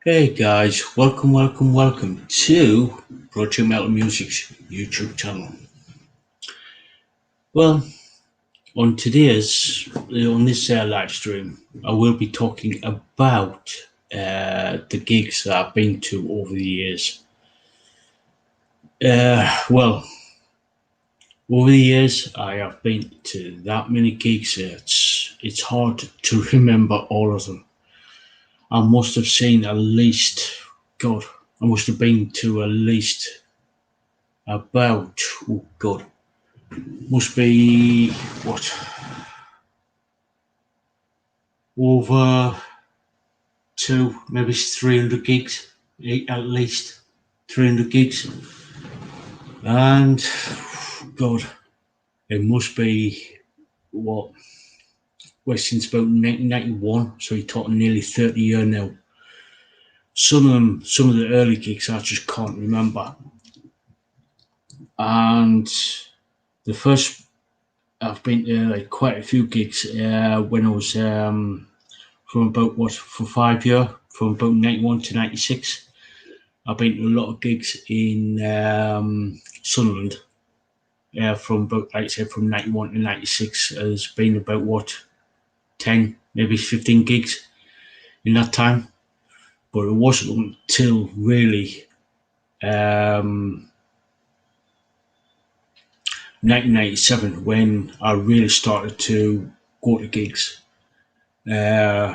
Hey guys, welcome to Project Metal Music's YouTube channel. Well, on this live stream, I will be talking about the gigs that I've been to over the years. Well, over the years, I have been to that many gigs. It's hard to remember all of them. I must have seen at least, God, I must have been to at least about, oh God, must be what, over two, maybe 300 gigs, at least 300 gigs. And God, it must be what, well, since about 1991, so you're talking nearly 30 years now. Some of the early gigs I just can't remember. And the first, I've been to like quite a few gigs when I was from about what, for 5 years, from about 91 to 96. I've been to a lot of gigs in Sunderland. From about, like I said, from 91 to 96, has been about what, 10, maybe 15 gigs in that time. But it wasn't until really 1997 when I really started to go to gigs. Uh,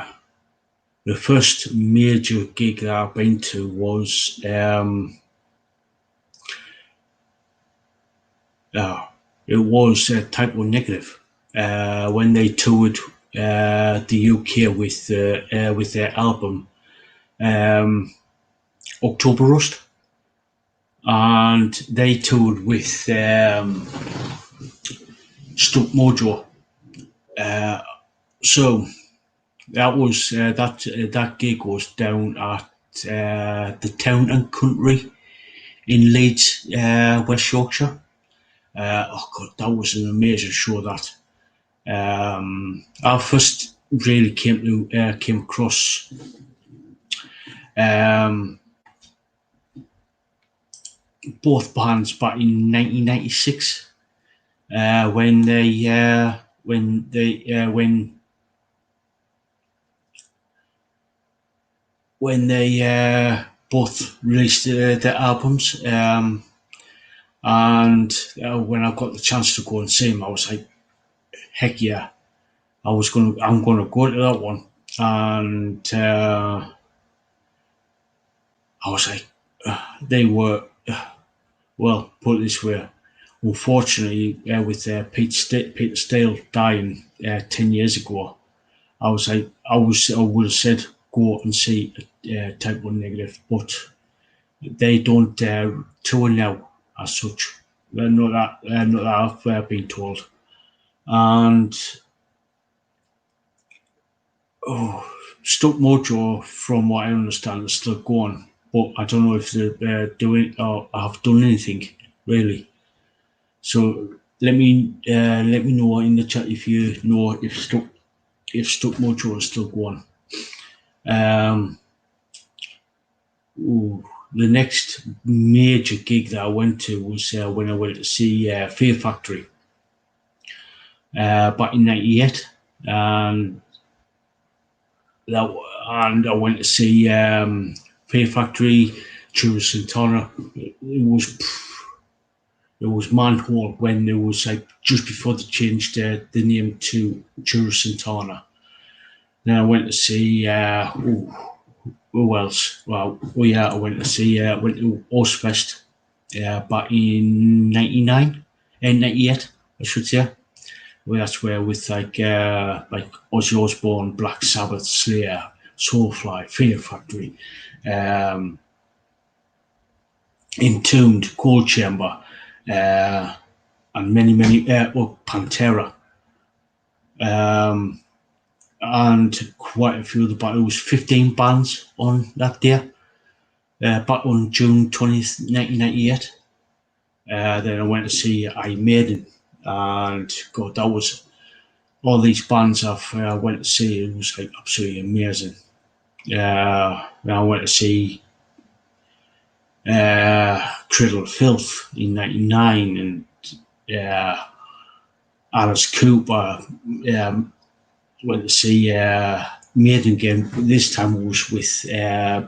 the first major gig that I've been to was it was Type O Negative when they toured the UK with their album um, October Rust, and they toured with Stuck Mojo. So that gig was down at the Town and Country in Leeds, West Yorkshire. Oh God, that was an amazing show. That I first really came across um, both bands back in 1996 when they both released their albums. And when I got the chance to go and see them, I was like, heck yeah! I'm gonna go to that one. And I was like, they were, well, put it this way. Unfortunately, with Peter Steele dying 10 years ago, I would have said go and see Type One Negative, but they don't tour now as such. Not that I've been told. And oh, Stuck Mojo, from what I understand, is still going, but I don't know if they're doing or have done anything really. So let me know in the chat if you know if Stuck Mojo is still going. Um, ooh, the next major gig that I went to was when I went to see Fear Factory back in '98, and that and I went to see Fear Factory, Chura Santana. It was Manhole when it was like just before they changed the name to Chura Santana. Then I went to see who else? Well, oh yeah, I went to Ozfest back in '99 and '98, I should say. Well, that's where with like Ozzy Osbourne, Black Sabbath, Slayer, Soulfly, Fear Factory, um, Entombed, Cold Chamber, uh, and many Pantera, um, and quite a few of the bands. It was 15 bands on that day, back on June 20th, 1998. Then I went to see Iron Maiden, and God, that was all these bands I've went to see. It was like absolutely amazing. I went to see Cradle of Filth in '99, and Alice Cooper. Went to see Maiden again. This time it was with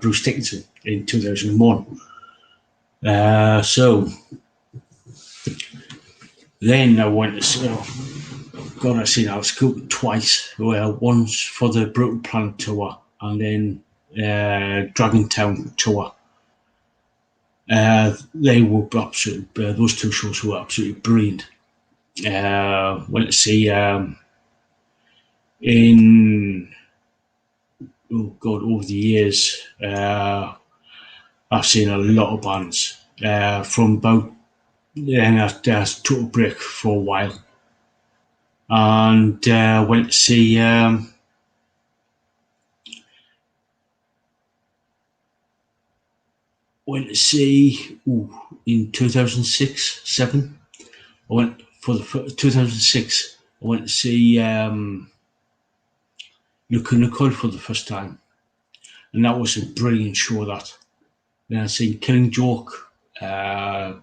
Bruce Dickinson in 2001. So then I went to see, I've seen Alice Cooper twice. Well, once for the Brutal Planet tour, and then Dragontown tour. They were absolutely, those two shows were absolutely brilliant. Went to see in over the years, I've seen a lot of bands from about, and I took a break for a while, and went to see in 2006-7. I went for the 2006. I went to see Nuku Nicole for the first time, and that was a brilliant show. That then I seen Killing Joke. Killing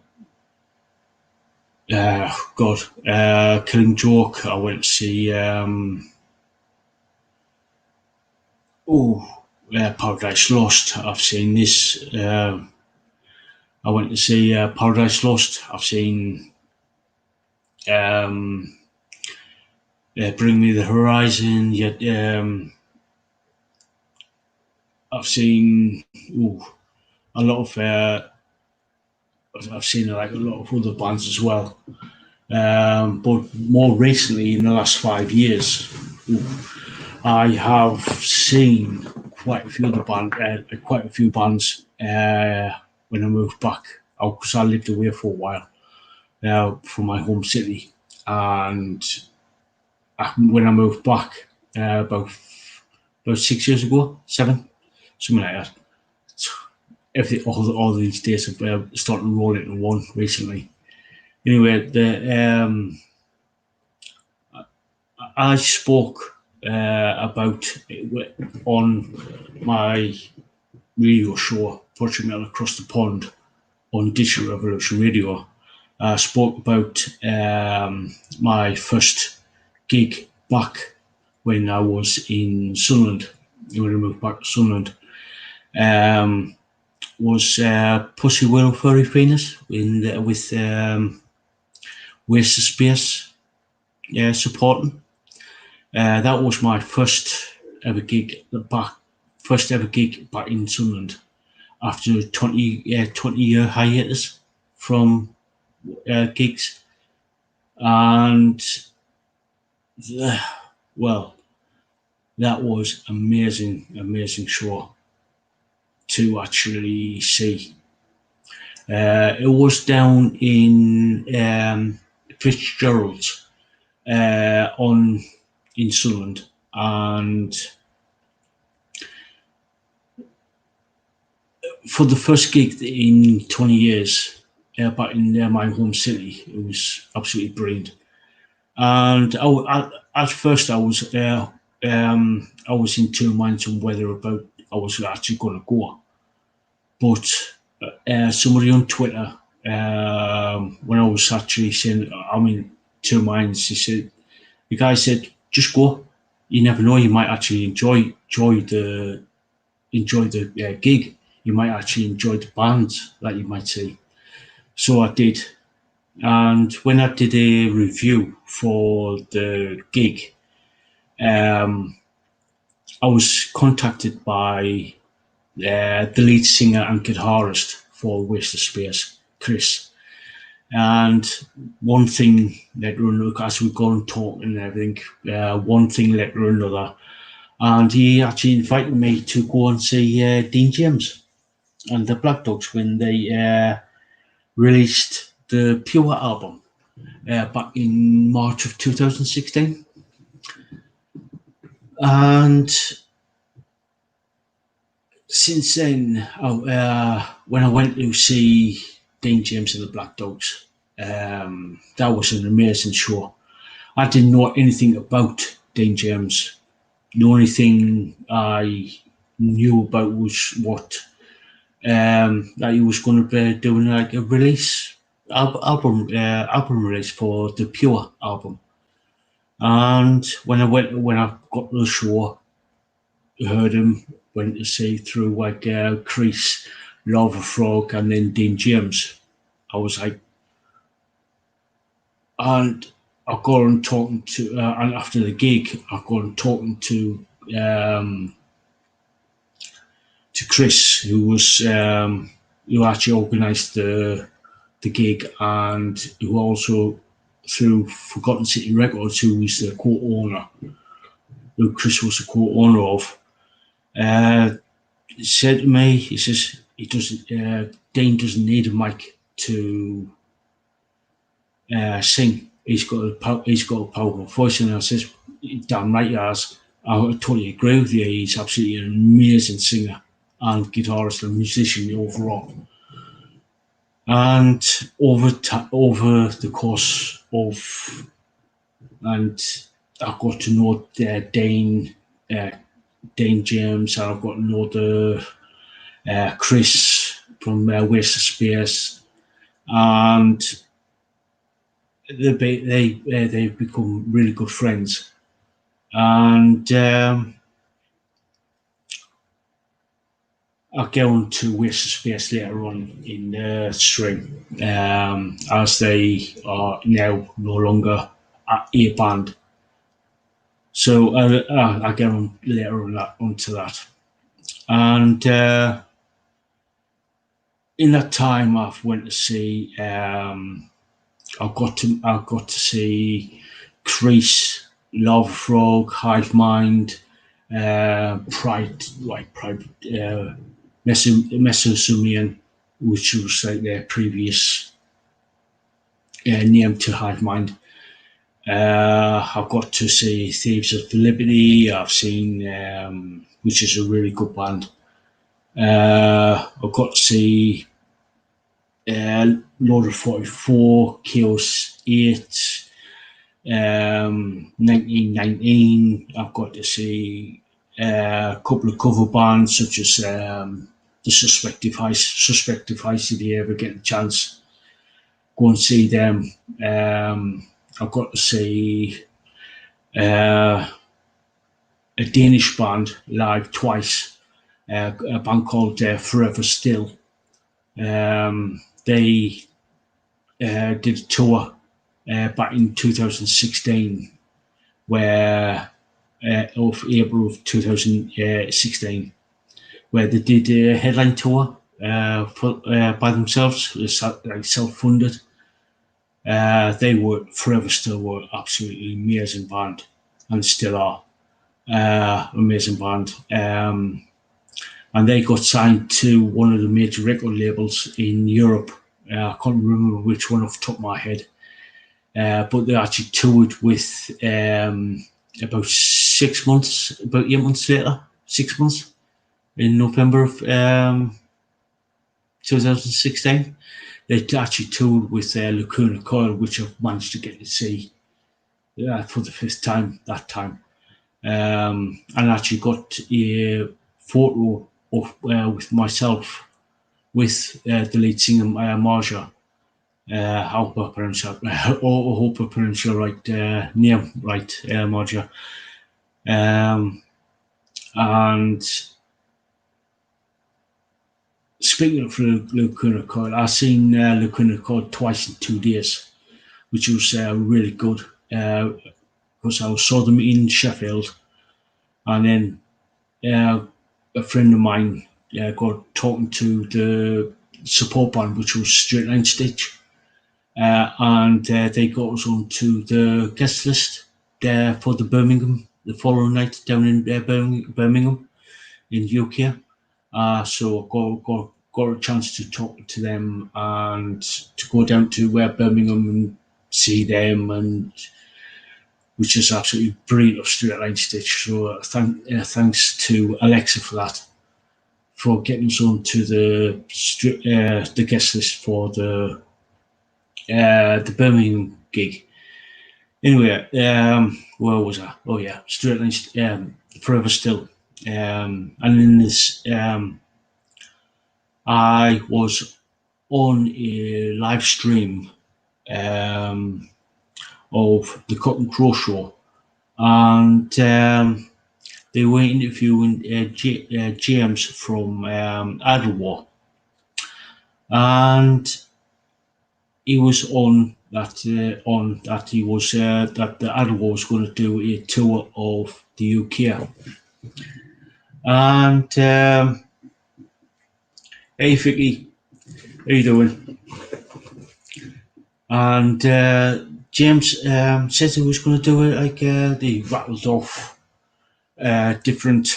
Joke. I went to see Paradise Lost. I've seen this. I went to see Paradise Lost. I've seen Bring Me the Horizon. Yet I've seen a lot of. I've seen like a lot of other bands as well. But more recently, in the last 5 years, I have seen quite a few bands when I moved back, because I lived away for a while from my home city, and when I moved back about 6 years ago, 7, something like that. All these days have started rolling into one recently. Anyway, I spoke about on my radio show, Portrait Metal Across the Pond, on Digital Revolution Radio. I spoke about my first gig back when I was in Sunderland, when I moved back to Sunderland. Was Pussy Willow Furry Penis with Waste of Space supporting. That was my first ever gig back in Sunderland after 20-year hiatus from gigs, and well, that was amazing show to actually see. It was down in Fitzgerald's in Sunderland, and for the first gig in 20 years back in my home city, it was absolutely brilliant. And at first I was in two minds on whether I was actually going to go, but somebody on Twitter, when I was actually saying I'm in two minds, the guy said, just go. You never know, you might actually enjoy the gig. You might actually enjoy the bands that you might see. So I did. And when I did a review for the gig, I was contacted by the lead singer and guitarist for Waste of Space, Chris. And one thing led to another, as we go and talk and everything, one thing led to another. And he actually invited me to go and see Dean James and the Black Dogs when they released the Pure album back in March of 2016. And since then, when I went to see Dean James and the Black Dogs, that was an amazing show. I didn't know anything about Dean James. The only thing I knew about was what that he was going to be doing like a release album release for the Pure album. And when I got to the show, I heard him went to see through like Chris, Lava Frog, and then Dean James. I was like, and I got on talking to, and after the gig, I got on talking um, to Chris, who actually organised the gig, and who also through Forgotten City Records, who was the co-owner, who Chris was the co-owner of. Uh, he said to me, he says he doesn't. Dean doesn't need a mic to sing. He's got a powerful voice, and I says, "Damn right he has." I totally agree with you. He's absolutely an amazing singer and guitarist and musician overall. And over the course of, and I got to know uh, Dane James, and I've got to know the Chris from Waste of Space, and they've become really good friends. And I'll get on to Waste of Space later on in the stream, as they are now no longer a band. So I'll get on later on onto that. And in that time, I've went to see. I got to see Crease, Love Frog, Hive Mind, Pride, Mesosunian, which was like their previous name to Hive Mind. I've got to see Thieves of Liberty. I've seen, which is a really good band. I've got to see Lord of 44, Chaos 8, 1919. I've got to see a couple of cover bands such as the Suspect Device. If you ever get a chance, go and see them. I've got to see a Danish band live twice, a band called Forever Still. They did a tour back in 2016, where of April of 2016, where they did a headline tour by themselves, like self-funded. They were Forever Still were absolutely amazing band, and still are amazing band. And they got signed to one of the major record labels in Europe. I can't remember which one off the top of my head, but they actually toured with about 6 months, about 8 months later, 6 months, in November of 2016. They actually toured with Lacuna Coil, which I've managed to get to see for the first time that time. And actually got a photo of with myself with the lead singer Marja. I hope I pronounce that. I hope I pronounce your right name right, Marja. And speaking of Lacuna Coil, I've seen Lacuna Coil twice in 2 days, which was really good. Because I saw them in Sheffield, and then a friend of mine got talking to the support band, which was Straight Line Stitch, and they got us onto the guest list for the following night down in Birmingham in UK. So I got a chance to talk to them and to go down to Birmingham and see them, and which is absolutely brilliant of Straight Line Stitch. So thanks to Alexa for that, for getting us on to the guest list for the Birmingham gig. Anyway, where was I? Oh yeah, Straight Line, Forever Still. And in this, I was on a live stream um, of the Cut and Crow show, and they were interviewing James from Idlewar, and he was on that he was that the Idlewar was going to do a tour of the UK, and hey Vicky, how you doing? And James said he was going to do it like they rattled off different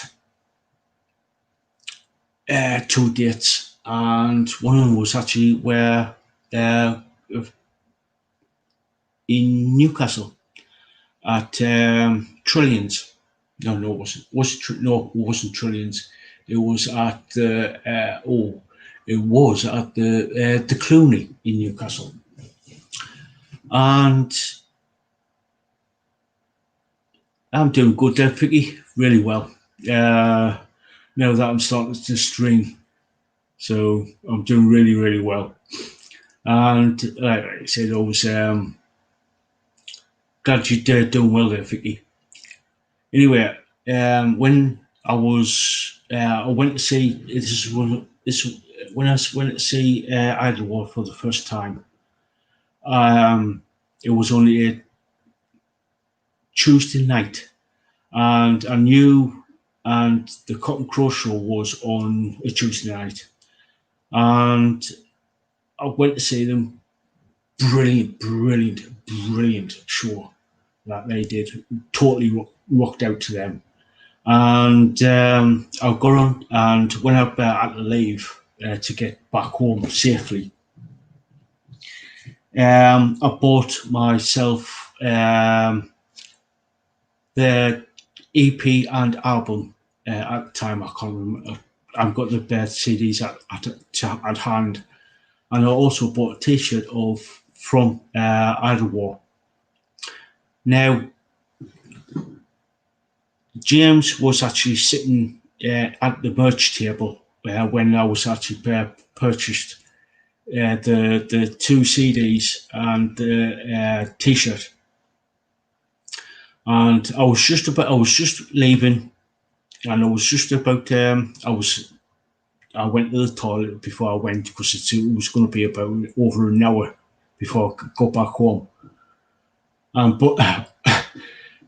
tour dates, and one of them was actually where uh, in Newcastle at Trillions. No, it wasn't. No, it wasn't Trillions. It was at it was at the Clooney in Newcastle, and I'm doing good there, Picky. Really well. Now that I'm starting to stream, so I'm doing really, really well. And like I said, I was glad you're doing well there, Vicky. Anyway, when I went to see when I went to see Idlewater for the first time. Um, it was only a Tuesday night, and I knew, and the Cotton Crow show was on a Tuesday night, and I went to see them. Brilliant, brilliant, brilliant show that they did. Totally rocked out to them. And I got on and when I had to leave to get back home safely, I bought myself the EP and album at the time. I can't remember. I've got the CDs at hand, and I also bought a T-shirt of from Idlewar. Now, James was actually sitting at the merch table when I was actually purchased the two CDs and the T-shirt, and I was just leaving, and I was just about I went to the toilet before I went because it was going to be about over an hour before I could go back home, and but.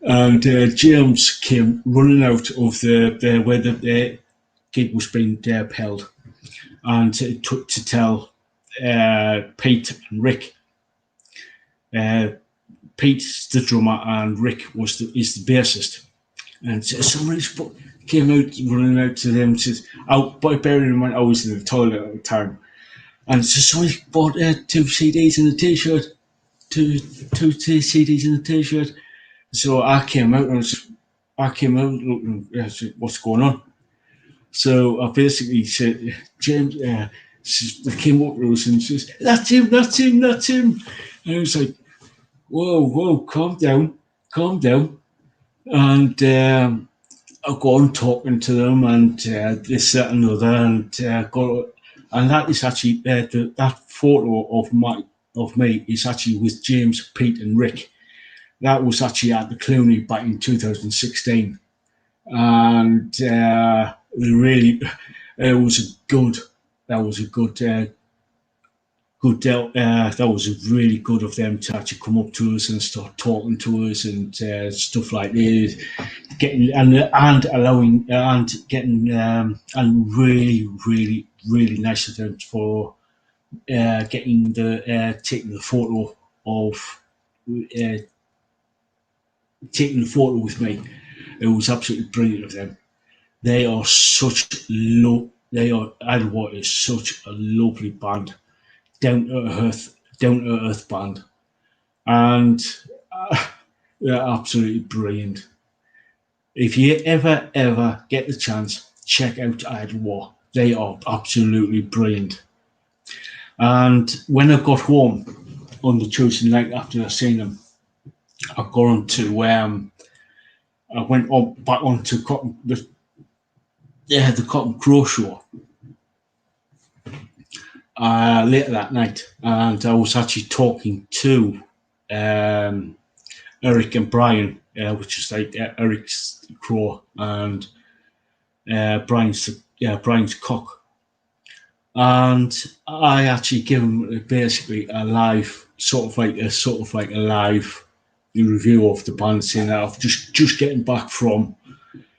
And James came running out of the where the gig was being held, and to tell Pete and Rick. Uh, Pete's the drummer, and Rick is the bassist. And so somebody came out running out to them. Says, "Oh, but bearing in mind I was in the toilet at the time." And so somebody bought two CDs and a T-shirt, two CDs and a T-shirt. So I came out looking, what's going on? So I basically said, James, they came up to us and says, that's him, that's him, that's him. And I was like, whoa, calm down, calm down. And I go on talking to them and this, that, and other, and that is actually that photo of me is actually with James, Pete, and Rick. That was actually at the Clooney back in 2016, and really, it was a good. That was a good, that was really good of them to actually come up to us and start talking to us and stuff like this, getting and allowing and getting and really, really, really nice of them for getting taking the photo of. Uh, Taking the photo with me. It was absolutely brilliant of them. They are such they are Idlewater is such a lovely band, down to earth band, and they're absolutely brilliant. If you ever get the chance, check out Idlewater. They are absolutely brilliant. And when I got home on the Tuesday night after I seen them, I got on to I went on back onto Cotton, they had the Cotton Crow show later that night, and I was actually talking to um, Eric and Brian, which is like Eric's crow and Brian's cock. And I actually give him basically a live sort of like a live review of the band, saying that I've just getting back from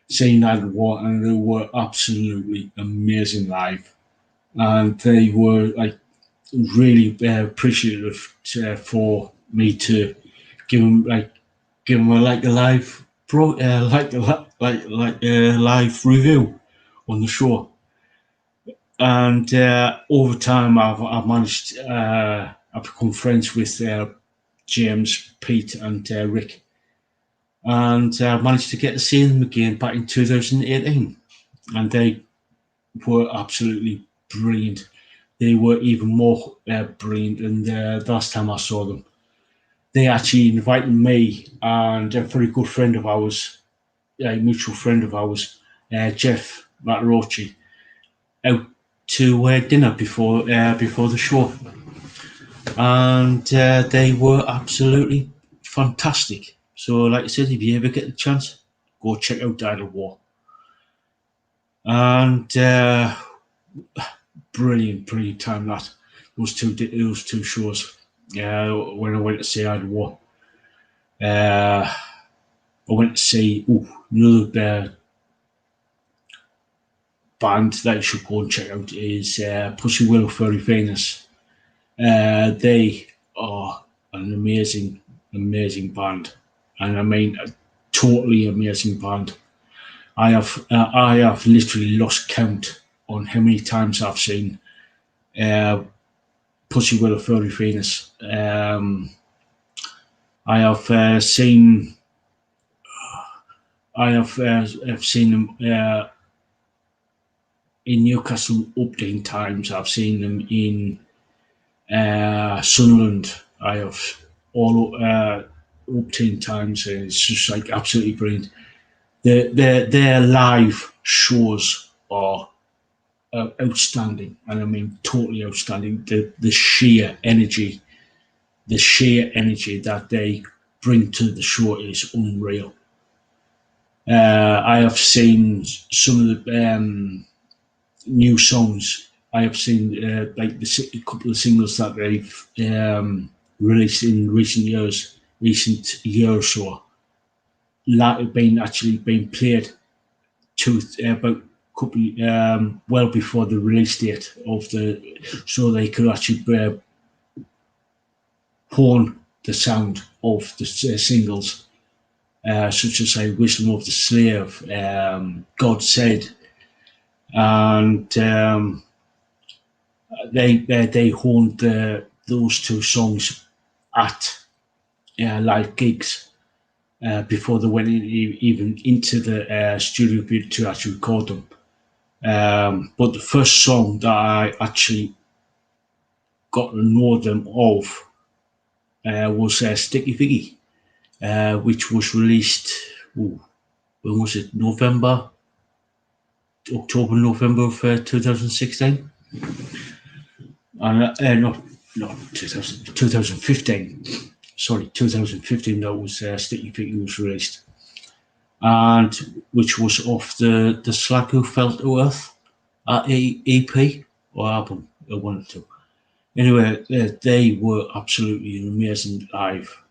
seeing that war, and they were absolutely amazing live, and they were like really appreciative for me to give them like a live like a live review on the show. And over time, I've managed. I've become friends with James, Pete, and Rick, and I've managed to get to see them again back in 2018, and they were absolutely brilliant. They were even more brilliant than the last time I saw them. They actually invited me and a very good friend of ours, a mutual friend of ours, Jeff Matarochi, out to dinner before the show, and they were absolutely fantastic. So, like I said, if you ever get the chance, go check out Idle War. And brilliant time that those two shows. When I went to see Idle War, I went to see another band that you should go and check out is Pussy Willow Furry Venus. They are an amazing band, and I mean a totally amazing band. I have literally lost count on how many times I've seen uh, Pussy Willow Furry Venus. I have seen have seen them in Newcastle Upton times. I've seen them in Sunderland. I have all up 10 times. It's just like absolutely brilliant. Their live shows are outstanding, and I mean totally outstanding. The sheer energy that they bring to the show is unreal. I have seen some of the new songs. I have seen like a couple of singles that they've released in recent year or so, like been actually being played to about couple well before the release date of the, so they could actually hone the sound of the singles, such as say "Wisdom of the Slave," "God Said," and they honed those two songs at live gigs before they went even into the studio to actually record them. But the first song that I actually got to know them of was Sticky Vicky, which was released, when was it? November of 2016. And not 2015. Sorry, 2015. That was Sticky Vicky was released, and which was off the Slag Who Fell to Earth EP or album, one or two. Anyway, they were absolutely amazing live.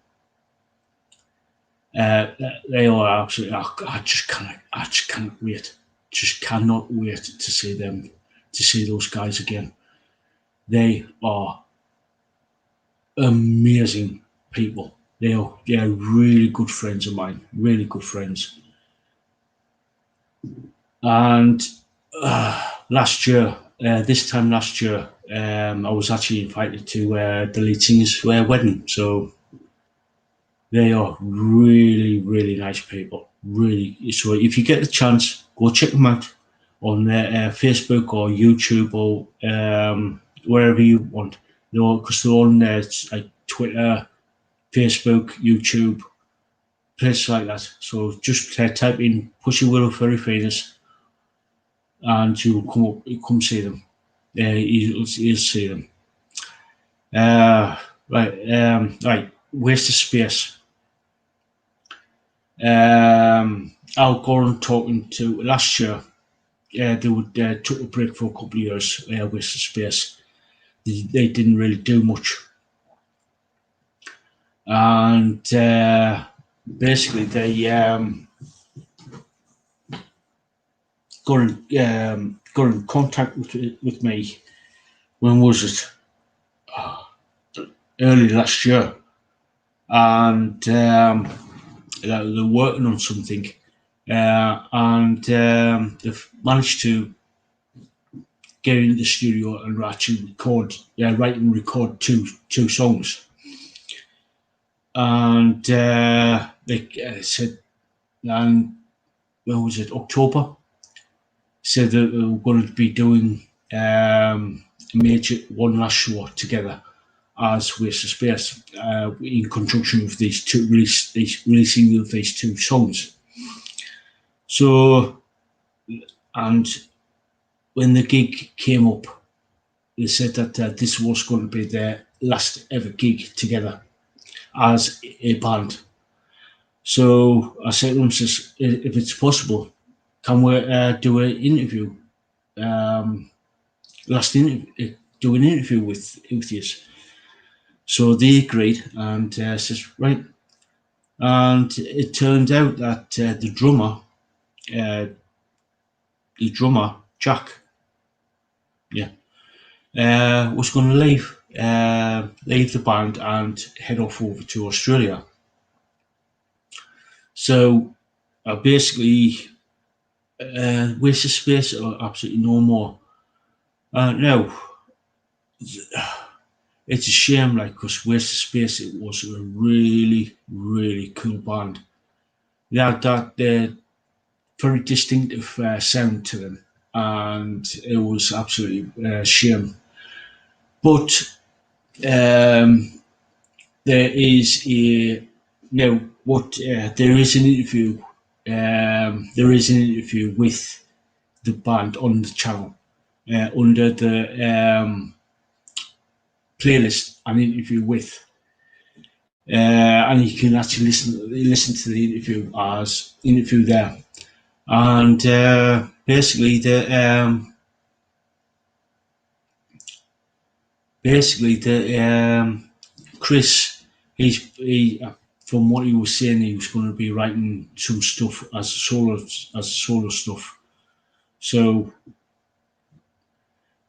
They are absolutely. I just cannot wait. Just cannot wait to see them, to see those guys again. They are amazing people. They are really good friends of mine. Really good friends. And last year, this time last year, I was actually invited to the lead singer's wedding. So they are really nice people. Really. So if you get the chance, go check them out on their Facebook or YouTube or wherever you want. Because they're on there, it's like Twitter, Facebook, YouTube, places like that. So just type in Pussy Willow Furry Venus and you'll come see them. You'll see them. Right. Waste of space. Al Gore talking to last year. They would took a break for a couple of years. Waste of space. They didn't really do much, and basically they got in contact with me. When was it? Early last year, and they're working on something, and they've managed to get into the studio and actually write and record two songs. And they said, and when was it? October. Said that they were going to be doing a major one last show together as Waste of Space, in conjunction with releasing of these two songs. So, and when the gig came up, they said that this was going to be their last ever gig together as a band. So I said to them, if it's possible, can we do an interview? Do an interview with you. So they agreed, and says right. And it turned out that the drummer Jack, was going to leave the band and head off over to Australia. So basically, Waste of Space are absolutely no more. No, it's a shame, because Waste of Space, it was a really, really cool band. They had that very distinctive sound to them, and it was absolutely a shame. But there is a there is an interview. There is an interview with the band on the channel under the playlist, an interview with, and you can actually listen to the interview there, and basically the Chris, from what he was saying, he was going to be writing some stuff as solo stuff. So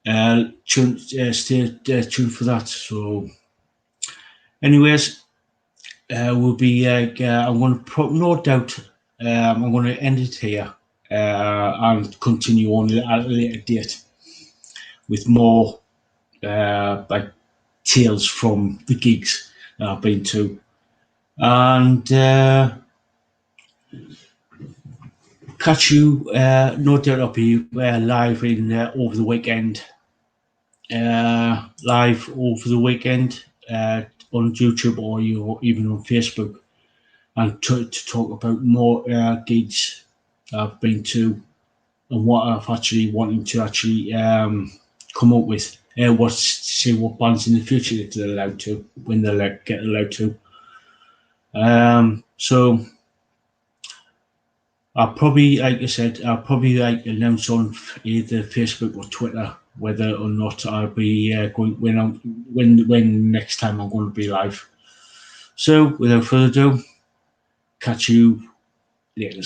stay tuned for that. So, anyways, we'll be. I'm going to no doubt. I'm going to end it here and continue on at a later date with more tales from the gigs that I've been to, and catch you. No doubt I'll be live over the weekend. Live over the weekend on YouTube or even on Facebook, and to talk about more gigs I've been to and what I've actually wanting to actually come up with. See what bands in the future that they're allowed to, when they get allowed to. So I'll probably, like I said, announce on either Facebook or Twitter whether or not I'll be going when next time I'm going to be live. So without further ado, catch you later.